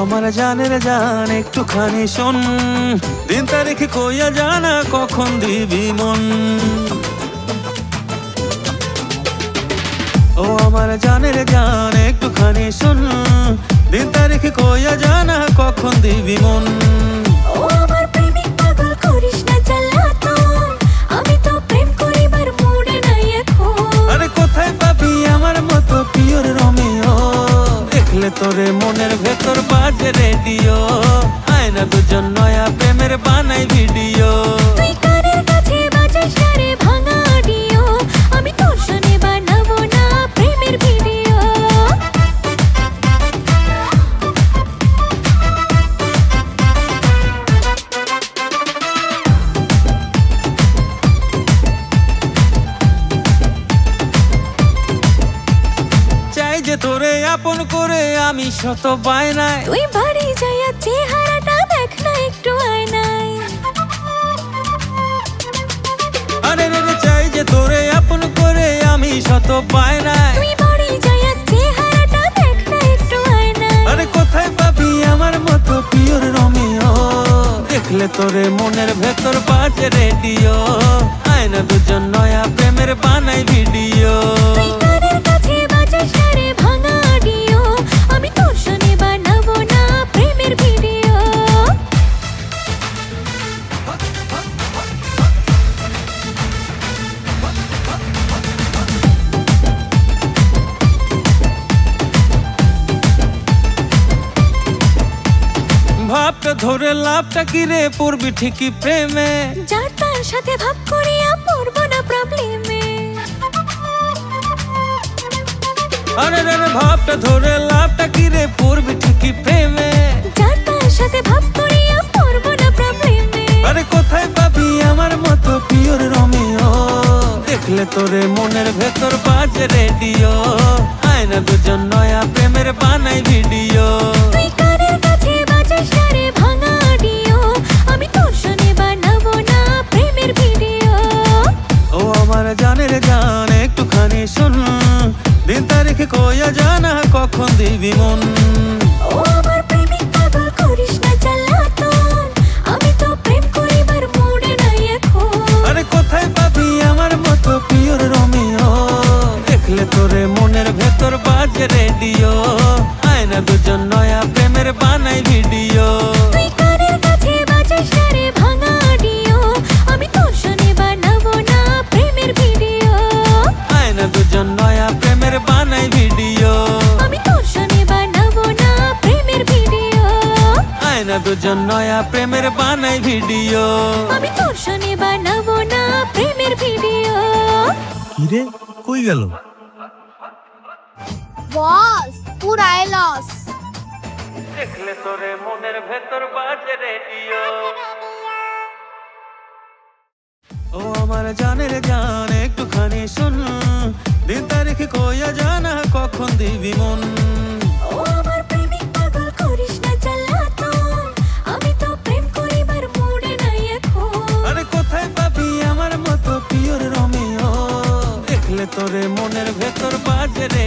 আমার জানের জান একটুখানি শোন, দিন তারিখ কইয়া জানা কখন দিবি মন। ও আমার জানের জান একটুখানি শোন, দিন তারিখ কইয়া জানা কখন দিবি মন। ও আমার প্রেমিক পাগল করিস না জ্বালাতন, আমি তো প্রেম করিবার মুডে নাই এখন। আরে কোথায় পাবি আমার মতো পিওর রোমিও, দেখলে তোরে মনের ভেতর বাজে রেডিও। আয়না দুজন নয়া প্রেমের বানাই ভিডিও। তুই কানের কাছে বাজাস না রে ভাঙা অডিও, আমি তোর শুনে বানাবো না প্রেমের ভিডিও। চাই যে তোরে আপন করে আমি শত বায়নায়, তুই বাড়ি যাইয়া চেহারাটা দেখ না একটু আয়নায়। আরে রে রে চাই যে তোরে আপন করে আমি শত বায়নায়। তুই বাড়ি যাইয়া চেহারাটা দেখ না একটু আয়নায়। আরে কোথায় পাবি আমার মতো পিওর রোমিও, দেখলে তোরে মনের ভেতর বাজে রেডিও। আয়না দুজন নয়া প্রেমের বানাই ভিডিও। তুই কানের কাছে বাজাস না রে ভাঙা অডিও, আমি তোর শুনে বানাবো না প্রেমের ভিডিও। ভাবটা ধরে লাভটা কি রে পড়বি ঠিকই প্রেমে। যার তার সাথে ভাব করিয়া পড়বো না প্রবলেমে। আরে রে রে ভাবটা ধরে লাভটা কি রে পড়বি ঠিকই প্রেমে। যার তার সাথে ভাব করিয়া পড়বো না প্রবলেমে। আরে কোথায় পাবি আমার মতো পিওর রোমিও, দেখলে তোরে মনের ভেতর বাজে রেডিও। আয়না দুজন নয়া প্রেমের বানাই ভিডিও। তুই কানের কাছে বাজাস না রে ভাঙা অডিও, আমি তোর শুনে বানাবো না প্রেমের ভিডিও। ও আমার জানের জান একটুখানি শোন, দিন তারিখ কইয়া জানা কখন দিবি মন। ও আমার প্রেমিক পাগল করিস না জ্বালাতন, আমি তো প্রেম করিবার মুডে নাই এখন। আরে কোথায় পাবি আমার মতো পিওর রোমিও, দেখলে তোরে মনের ভেতর বাজে রেডিও। আয়না দুজন নয়া প্রেমের বানাই ভিডিও। তুই কানের কাছে বাজাস না রে ভাঙা অডিও, আমি তোর শুনে বানাবো না প্রেমের ভিডিও। আয়না দুজন নয়া প্রেমের বানাই ভিডিও। আমি তোর শুনে বানাবো না প্রেমের ভিডিও। আয়না দুজন নয়া প্রেমের বানাই ভিডিও। আমি তোর শুনে বানাবো না প্রেমের ভিডিও। কিরে কই গেল? বস পুরাই লস। দেখলে তোরে মনের ভেতর বাজে রেডিও। ও আমার জানের জান একটুখানি শোন, দিন তারিখ কইয়া জানা কখন দিবি মন। ও আমার প্রেমিক পাগল করিস না জ্বালাতন, আমি তো প্রেম করিবার মুডে নাই এখন। আরে কোথায় পাবি আমার মতো পিওর রোমিও, দেখলে তোরে মনের ভেতর বাজে রে